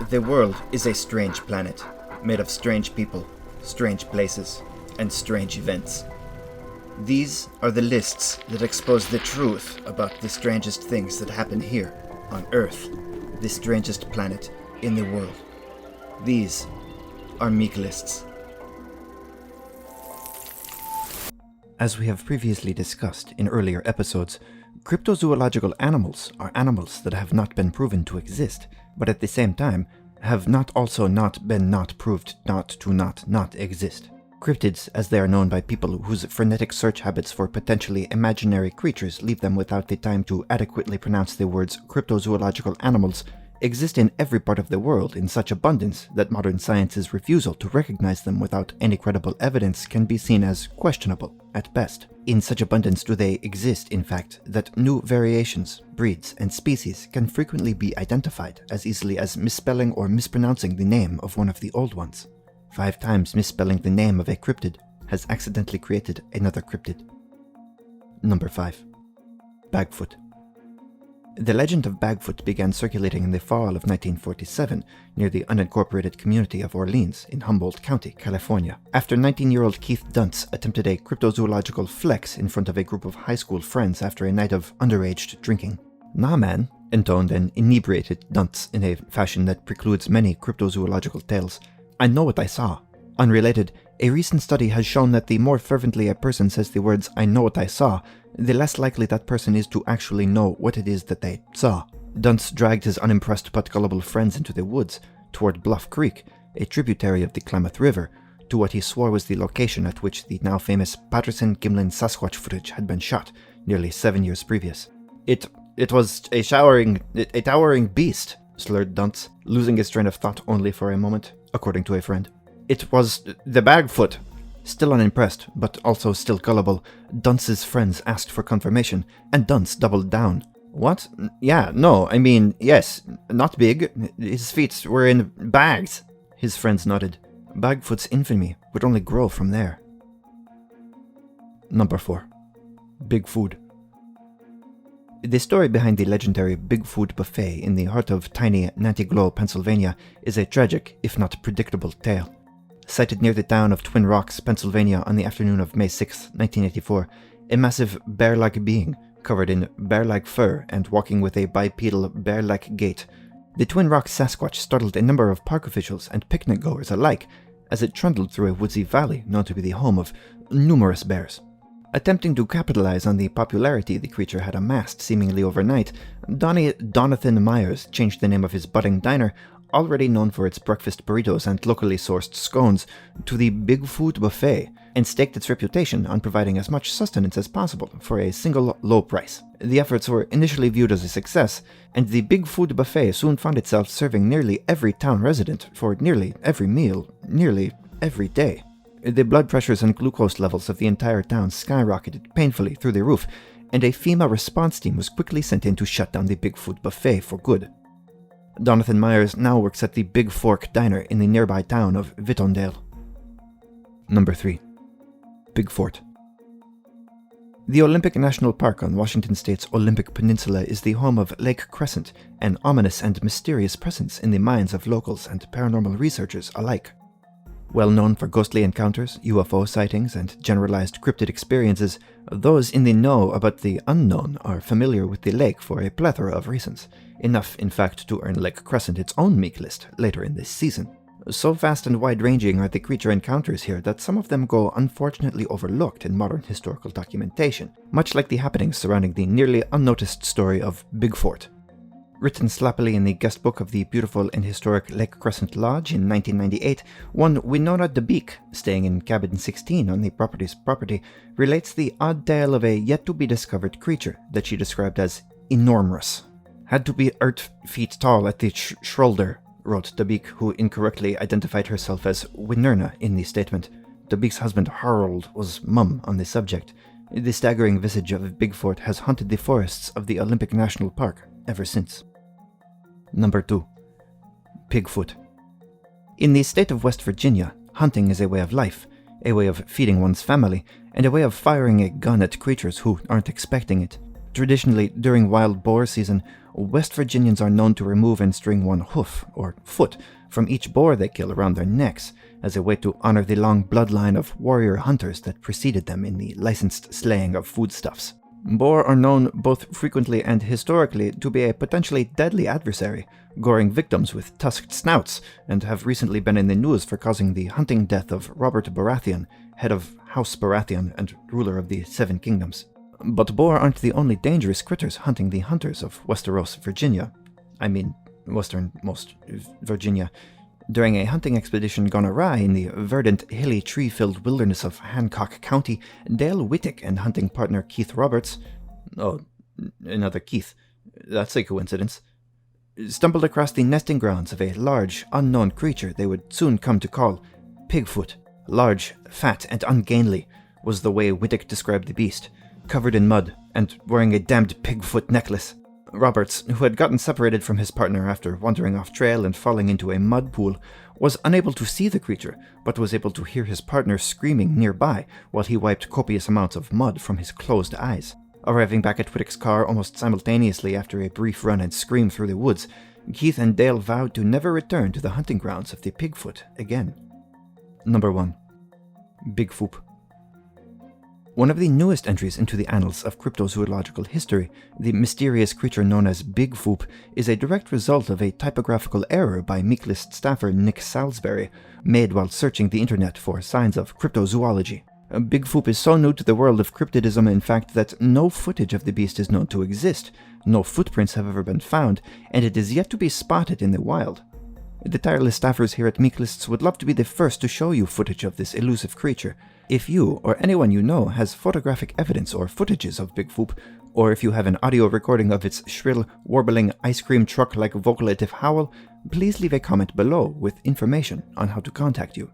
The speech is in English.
The world is a strange planet, made of strange people, strange places, and strange events. These are the lists that expose the truth about the strangest things that happen here, on Earth, the strangest planet in the world. These are Miklists. As we have previously discussed in earlier episodes, cryptozoological animals are animals that have not been proven to exist, but at the same time have not been proved not to exist. Cryptids, as they are known by people whose frenetic search habits for potentially imaginary creatures leave them without the time to adequately pronounce the words cryptozoological animals, exist in every part of the world in such abundance that modern science's refusal to recognize them without any credible evidence can be seen as questionable, at best. In such abundance do they exist, in fact, that new variations, breeds, and species can frequently be identified as easily as misspelling or mispronouncing the name of one of the old ones. 5 times misspelling the name of a cryptid has accidentally created another cryptid. Number 5. Bagfoot. The legend of Bagfoot began circulating in the fall of 1947 near the unincorporated community of Orleans in Humboldt County, California, after 19-year-old Keith Duntz attempted a cryptozoological flex in front of a group of high school friends after a night of underage drinking. "Nah, man," intoned an inebriated Duntz in a fashion that precludes many cryptozoological tales. "I know what I saw." Unrelated, a recent study has shown that the more fervently a person says the words "I know what I saw," the less likely that person is to actually know what it is that they saw. Duntz dragged his unimpressed but gullible friends into the woods, toward Bluff Creek, a tributary of the Klamath River, to what he swore was the location at which the now famous Patterson-Gimlin Sasquatch footage had been shot, nearly 7 years previous. It was a towering beast," slurred Duntz, losing his train of thought only for a moment, according to a friend. "It was the Bagfoot." Still unimpressed, but also still gullible, Duntz's friends asked for confirmation, and Duntz doubled down. "What? Yeah, no, I mean, yes, not big. His feet were in bags." His friends nodded. Bagfoot's infamy would only grow from there. Number 4. Bigfoot. The story behind the legendary Bigfoot buffet in the heart of tiny Nantiglow, Pennsylvania, is a tragic, if not predictable, tale. Sighted near the town of Twin Rocks, Pennsylvania on the afternoon of May 6, 1984, a massive bear-like being, covered in bear-like fur and walking with a bipedal bear-like gait. The Twin Rocks Sasquatch startled a number of park officials and picnic-goers alike as it trundled through a woodsy valley known to be the home of numerous bears. Attempting to capitalize on the popularity the creature had amassed seemingly overnight, Donathan Myers changed the name of his budding diner, already known for its breakfast burritos and locally sourced scones, to the Bigfoot Buffet, and staked its reputation on providing as much sustenance as possible for a single low price. The efforts were initially viewed as a success, and the Bigfoot Buffet soon found itself serving nearly every town resident for nearly every meal, nearly every day. The blood pressures and glucose levels of the entire town skyrocketed painfully through the roof, and a FEMA response team was quickly sent in to shut down the Bigfoot Buffet for good. Donathan Myers now works at the Big Fork Diner in the nearby town of Wittondale. Number 3. Bigfoot. The Olympic National Park on Washington State's Olympic Peninsula is the home of Lake Crescent, an ominous and mysterious presence in the minds of locals and paranormal researchers alike. Well known for ghostly encounters, UFO sightings, and generalized cryptid experiences, those in the know about the unknown are familiar with the lake for a plethora of reasons. Enough, in fact, to earn Lake Crescent its own Miklist later in this season. So vast and wide-ranging are the creature encounters here that some of them go unfortunately overlooked in modern historical documentation, much like the happenings surrounding the nearly unnoticed story of Bigfoot. Written sloppily in the guest book of the beautiful and historic Lake Crescent Lodge in 1998, one Winona DeBeek, staying in cabin 16 on the property's property, relates the odd tale of a yet-to-be-discovered creature that she described as enormous. "Had to be 8 feet tall at the shoulder," wrote DeBeek, who incorrectly identified herself as Winnerna in the statement. DeBeek's husband Harold was mum on the subject. The staggering visage of Bigfoot has haunted the forests of the Olympic National Park ever since. Number 2. Pigfoot. In the state of West Virginia, hunting is a way of life, a way of feeding one's family, and a way of firing a gun at creatures who aren't expecting it. Traditionally, during wild boar season, West Virginians are known to remove and string one hoof, or foot, from each boar they kill around their necks, as a way to honor the long bloodline of warrior hunters that preceded them in the licensed slaying of foodstuffs. Boar are known both frequently and historically to be a potentially deadly adversary, goring victims with tusked snouts, and have recently been in the news for causing the hunting death of Robert Baratheon, head of House Baratheon and ruler of the Seven Kingdoms. But boar aren't the only dangerous critters hunting the hunters of Westeros, Virginia. I mean, westernmost Virginia. During a hunting expedition gone awry in the verdant, hilly, tree-filled wilderness of Hancock County, Dale Wittick and hunting partner Keith Roberts — oh, another Keith, that's a coincidence — stumbled across the nesting grounds of a large, unknown creature they would soon come to call Pigfoot. Large, fat, and ungainly was the way Wittick described the beast, covered in mud and wearing a damned pigfoot necklace. Roberts, who had gotten separated from his partner after wandering off trail and falling into a mud pool, was unable to see the creature, but was able to hear his partner screaming nearby while he wiped copious amounts of mud from his closed eyes. Arriving back at Wittick's car almost simultaneously after a brief run and scream through the woods, Keith and Dale vowed to never return to the hunting grounds of the Pigfoot again. Number 1. Bigfoop. One of the newest entries into the annals of cryptozoological history, the mysterious creature known as Bigfoop is a direct result of a typographical error by Miklist staffer Nick Salisbury, made while searching the internet for signs of cryptozoology. Bigfoop is so new to the world of cryptidism, in fact, that no footage of the beast is known to exist, no footprints have ever been found, and it is yet to be spotted in the wild. The tireless staffers here at Miklists would love to be the first to show you footage of this elusive creature. If you, or anyone you know, has photographic evidence or footages of Bigfoop, or if you have an audio recording of its shrill, warbling, ice cream truck-like vocalative howl, please leave a comment below with information on how to contact you.